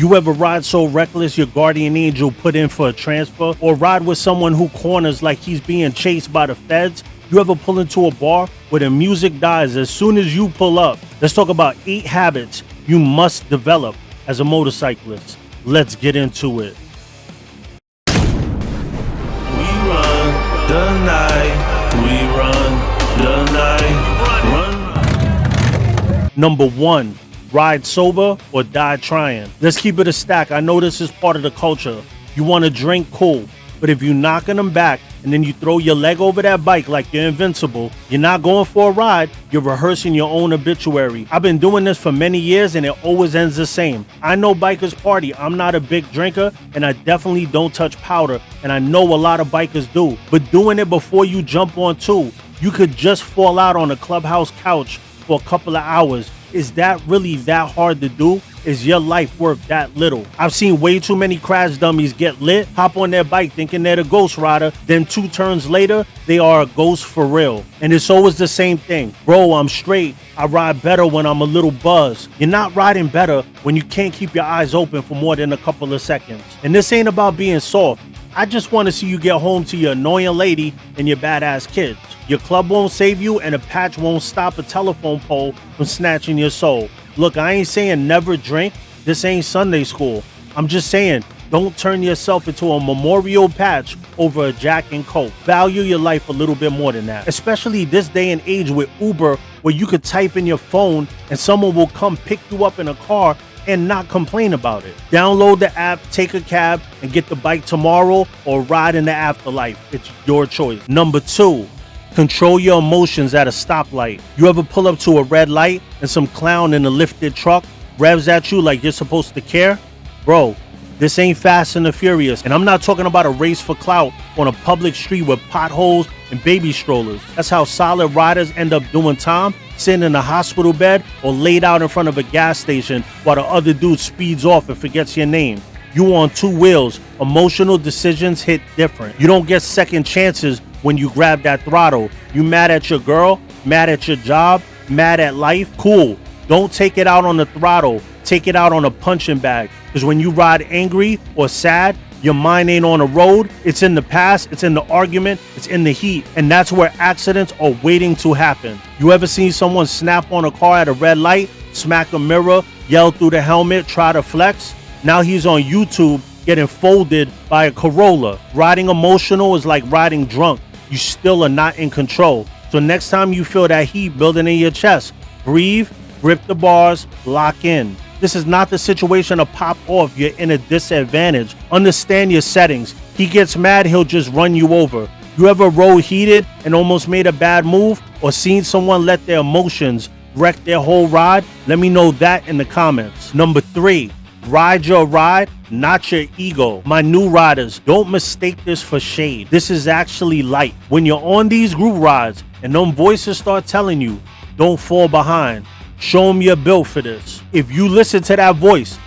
You ever ride so reckless your guardian angel put in for a transfer? Or ride with someone who corners like he's being chased by the feds? You ever pull into a bar where the music dies as soon as you pull up? Let's talk about 8 habits you must develop as a motorcyclist. Let's get into it. We run the night. We run the night. Run. Number 1. Ride sober or die trying. Let's keep it a stack. I know this is part of the culture. You want to drink, cool. But if you're knocking them back and then you throw your leg over that bike like you're invincible, you're not going for a ride, you're rehearsing your own obituary. I've been doing this for many years and it always ends the same. I know bikers party. I'm not a big drinker and I definitely don't touch powder, and I know a lot of bikers do. But doing it before you jump on too, you could just fall out on a clubhouse couch for a couple of hours. Is that really that hard to do? Is your life worth that little? I've seen way too many crash dummies get lit, hop on their bike thinking they're the ghost rider, then 2 turns later, they are a ghost for real. And it's always the same thing. Bro, I'm straight. I ride better when I'm a little buzzed. You're not riding better when you can't keep your eyes open for more than a couple of seconds. And this ain't about being soft. I just want to see you get home to your annoying lady and your badass kids. Your club won't save you and a patch won't stop a telephone pole from snatching your soul. Look, I ain't saying never drink. This ain't Sunday school. I'm just saying don't turn yourself into a memorial patch over a Jack and Coke. Value your life a little bit more than that. Especially this day and age with Uber, where you could type in your phone and someone will come pick you up in a car and not complain about it. Download the app, take a cab, and get the bike tomorrow or ride in the afterlife. It's your choice. Number 2, control your emotions at a stoplight. You ever pull up to a red light and some clown in a lifted truck revs at you like you're supposed to care? Bro, this ain't Fast and the Furious, and I'm not talking about a race for clout on a public street with potholes and baby strollers. That's how solid riders end up doing time, sitting in a hospital bed or laid out in front of a gas station while the other dude speeds off and forgets your name. You on 2 wheels. Emotional decisions hit different. You don't get second chances when you grab that throttle. You mad at your girl, mad at your job, mad at life? Cool. Don't take it out on the throttle. Take it out on a punching bag. Because when you ride angry or sad, your mind ain't on the road. It's in the past, it's in the argument, it's in the heat. And that's where accidents are waiting to happen. You ever seen someone snap on a car at a red light, smack a mirror, yell through the helmet, try to flex? Now he's on YouTube getting folded by a Corolla. Riding emotional is like riding drunk. You still are not in control. So next time you feel that heat building in your chest, breathe, grip the bars, lock in. This is not the situation to pop off. You're in a disadvantage. Understand your settings. He gets mad, he'll just run you over. You ever rode heated and almost made a bad move, or seen someone let their emotions wreck their whole ride? Let me know that in the comments. Number 3, ride your ride, not your ego. My new riders, don't mistake this for shade. This is actually light. When you're on these group rides and them voices start telling you, don't fall behind. Show them you're built for this. If you listen to that voice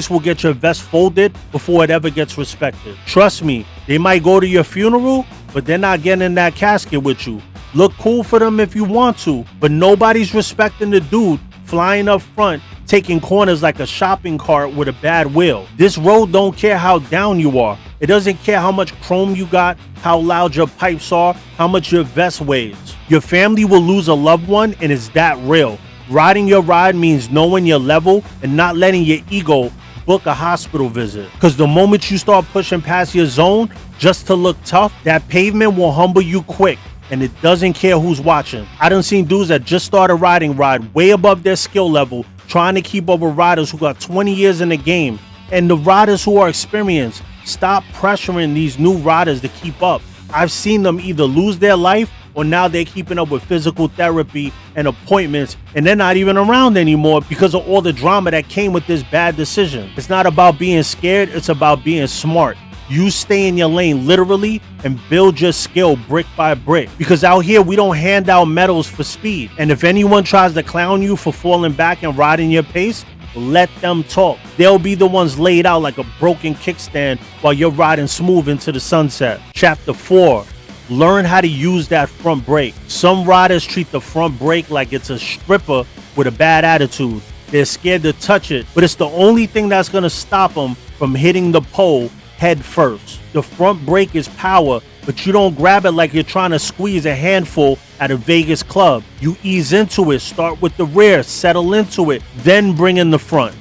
will get your vest folded before it ever gets respected. Trust me, they might go to your funeral, but they're not getting in that casket with you. Look cool for them if you want to, but nobody's respecting the dude flying up front, taking corners like a shopping cart with a bad wheel. This road don't care how down you are. It doesn't care how much chrome you got, how loud your pipes are, how much your vest weighs. Your family will lose a loved one, and it's that real. Riding your ride means knowing your level and not letting your ego book a hospital visit. Because the moment you start pushing past your zone just to look tough, that pavement will humble you quick, and it doesn't care who's watching. I done seen dudes that just started riding ride way above their skill level, trying to keep up with riders who got 20 years in the game. And the riders who are experienced, stop pressuring these new riders to keep up. I've seen them either lose their life or now they're keeping up with physical therapy and appointments, and they're not even around anymore because of all the drama that came with this bad decision. It's not about being scared, it's about being smart. You stay in your lane literally and build your skill brick by brick. Because out here, we don't hand out medals for speed. And if anyone tries to clown you for falling back and riding your pace, let them talk. They'll be the ones laid out like a broken kickstand while you're riding smooth into the sunset. Chapter 4. Learn how to use that front brake. Some riders treat the front brake like it's a stripper with a bad attitude. They're scared to touch it, but it's the only thing that's gonna stop them from hitting the pole head first. The front brake is power, but you don't grab it like you're trying to squeeze a handful at a Vegas club. You ease into it, start with the rear, settle into it, then bring in the front.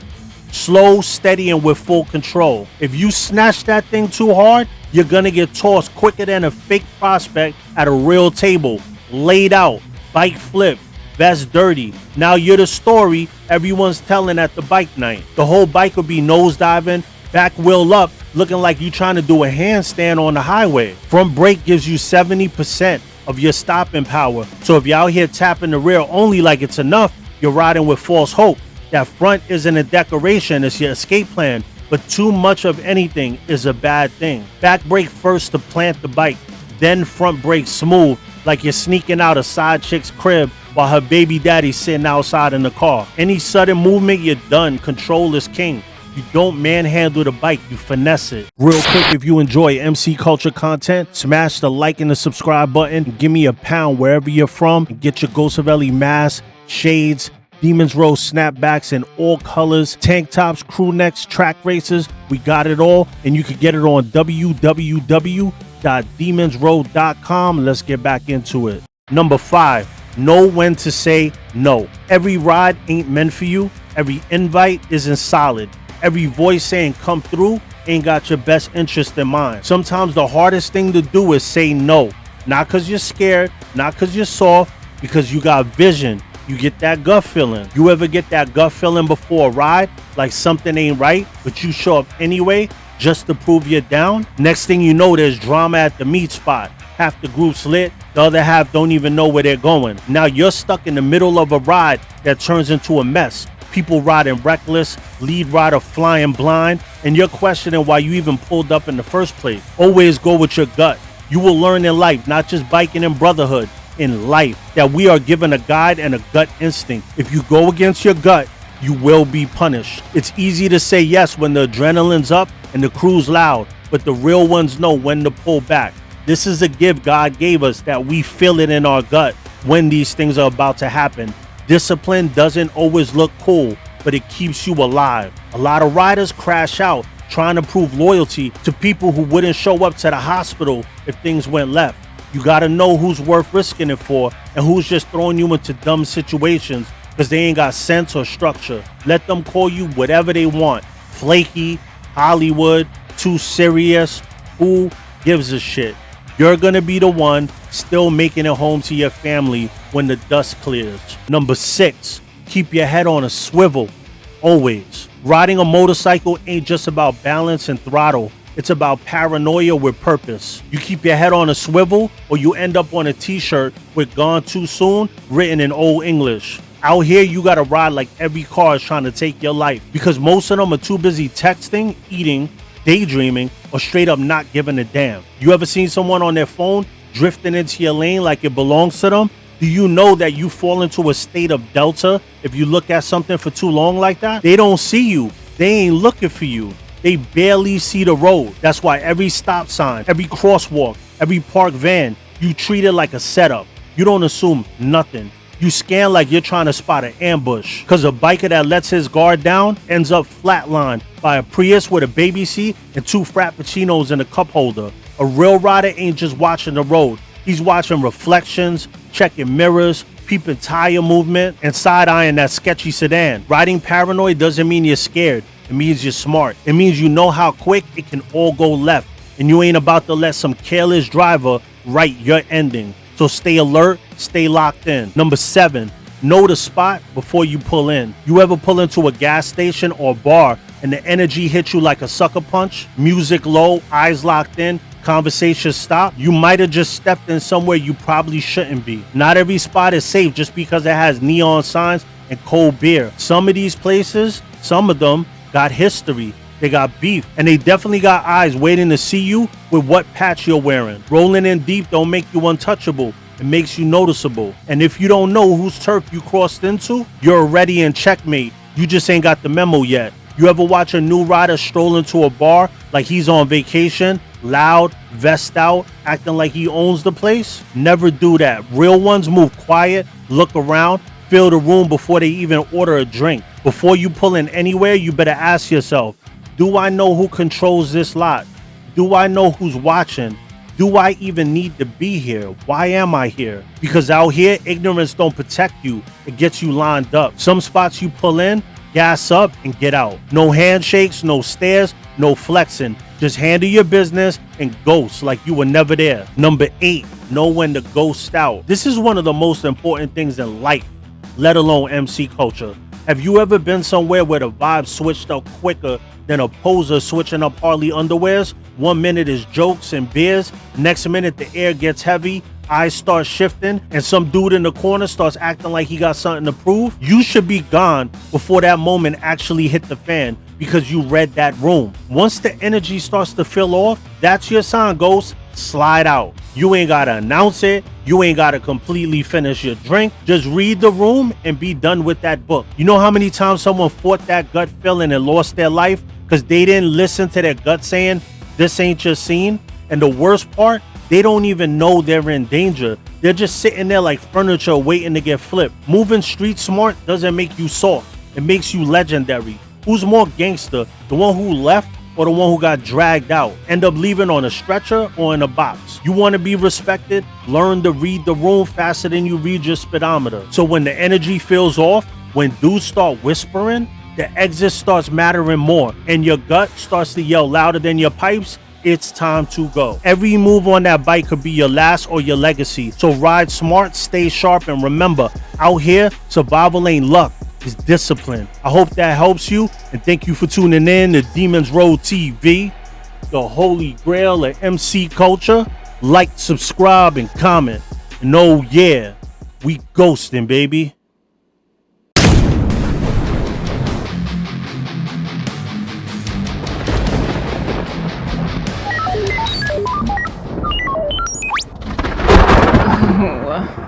Slow, steady, and with full control. If you snatch that thing too hard, you're gonna get tossed quicker than a fake prospect at a real table. Laid out, bike flip, vest dirty. Now you're the story everyone's telling at the bike night. The whole bike will be nosediving, back wheel up, looking like you trying to do a handstand on the highway. Front brake gives you 70% of your stopping power. So if you're out here tapping the rear only like it's enough, you're riding with false hope. That front isn't a decoration, it's your escape plan. But too much of anything is a bad thing. Back brake first to plant the bike, then front brake smooth, like you're sneaking out a side chick's crib while her baby daddy's sitting outside in the car. Any sudden movement, you're done. Control is king. You don't manhandle the bike, you finesse it. Real quick, if you enjoy MC Culture content, smash the like and the subscribe button. Give me a pound wherever you're from. And get your Ghostavelli mask, shades, Demons Row snapbacks in all colors, tank tops, crew necks, track races. We got it all, and you can get it on www.demonsrow.com. Let's get back into it. Number 5, know when to say no. Every ride ain't meant for you. Every invite isn't solid. Every voice saying come through ain't got your best interest in mind. Sometimes the hardest thing to do is say no. Not because you're scared, not because you're soft, because you got vision. You get that gut feeling. You ever get that gut feeling before a ride, like something ain't right, but you show up anyway just to prove you're down? Next thing you know, there's drama at the meet spot. Half the group's lit, the other half don't even know where they're going. Now you're stuck in the middle of a ride that turns into a mess. People riding reckless, lead rider flying blind, and you're questioning why you even pulled up in the first place. Always go with your gut. You will learn in life, not just biking and brotherhood, in life, that we are given a guide and a gut instinct. If you go against your gut, you will be punished. It's easy to say yes when the adrenaline's up and the crew's loud, but the real ones know when to pull back. This is a gift God gave us, that we feel it in our gut when these things are about to happen. Discipline doesn't always look cool, but it keeps you alive. A lot of riders crash out trying to prove loyalty to people who wouldn't show up to the hospital if things went left. You gotta know who's worth risking it for and who's just throwing you into dumb situations because they ain't got sense or structure. Let them call you whatever they want. Flaky, Hollywood, too serious. Who gives a shit? You're gonna be the one still making it home to your family when the dust clears. Number 6, keep your head on a swivel. Always. Riding a motorcycle ain't just about balance and throttle. It's about paranoia with purpose. You keep your head on a swivel, or you end up on a t-shirt with "Gone Too Soon" written in Old English. Out here, you gotta ride like every car is trying to take your life, because most of them are too busy texting, eating, daydreaming, or straight up not giving a damn. You ever seen someone on their phone drifting into your lane like it belongs to them? Do you know that you fall into a state of delta if you look at something for too long like that? They don't see you. They ain't looking for you. They barely see the road. That's why every stop sign, every crosswalk, every parked van, you treat it like a setup. You don't assume nothing. You scan like you're trying to spot an ambush. Because a biker that lets his guard down ends up flatlined by a Prius with a baby seat and 2 Frappuccinos in a cup holder. A real rider ain't just watching the road. He's watching reflections, checking mirrors, peeping tire movement, and side-eyeing that sketchy sedan. Riding paranoid doesn't mean you're scared. It means you're smart. It means you know how quick it can all go left, and you ain't about to let some careless driver write your ending. So stay alert, stay locked in. Number 7, know the spot before you pull in. You ever pull into a gas station or bar and the energy hits you like a sucker punch? Music low, eyes locked in, conversation stop. You might have just stepped in somewhere you probably shouldn't be. Not every spot is safe just because it has neon signs and cold beer. Some of these places, some of them, got history, they got beef, and they definitely got eyes waiting to see you with what patch you're wearing. Rolling in deep don't make you untouchable. It makes you noticeable. And if you don't know whose turf you crossed into, you're already in checkmate. You just ain't got the memo yet. You ever watch a new rider stroll into a bar like he's on vacation, loud, vest out, acting like he owns the place? Never do that. Real ones move quiet, look around, fill the room before they even order a drink. Before you pull in anywhere, you better ask yourself, do I know who controls this lot? Do I know who's watching? Do I even need to be here? Why am I here? Because out here, ignorance don't protect you. It gets you lined up. Some spots you pull in, gas up and get out. No handshakes, no stares, no flexing. Just handle your business and ghost like you were never there. Number 8, know when to ghost out. This is one of the most important things in life, let alone MC culture. Have you ever been somewhere where the vibe switched up quicker than a poser switching up Harley underwears? 1 minute is jokes and beers, next minute the air gets heavy, eyes start shifting, and some dude in the corner starts acting like he got something to prove? You should be gone before that moment actually hit the fan because you read that room. Once the energy starts to fill off, that's your sign, ghost. Slide out. You ain't gotta announce it. You ain't gotta completely finish your drink. Just read the room and be done with that book. You know how many times someone fought that gut feeling and lost their life because they didn't listen to their gut saying, this ain't your scene? And the worst part, they don't even know they're in danger. They're just sitting there like furniture waiting to get flipped. Moving street smart doesn't make you soft. It makes you legendary. Who's more gangster, the one who left or the one who got dragged out? End up leaving on a stretcher or in a box? You want to be respected? Learn to read the room faster than you read your speedometer. So when the energy feels off, when dudes start whispering, the exit starts mattering more and your gut starts to yell louder than your pipes, it's time to go. Every move on that bike could be your last or your legacy. So ride smart, stay sharp, and remember, out here, survival ain't luck, it's discipline. I hope that helps you, and thank you for tuning in to Demons Road TV, the holy grail of MC culture. Like, subscribe, and comment. And oh yeah, we ghosting, baby. Oh.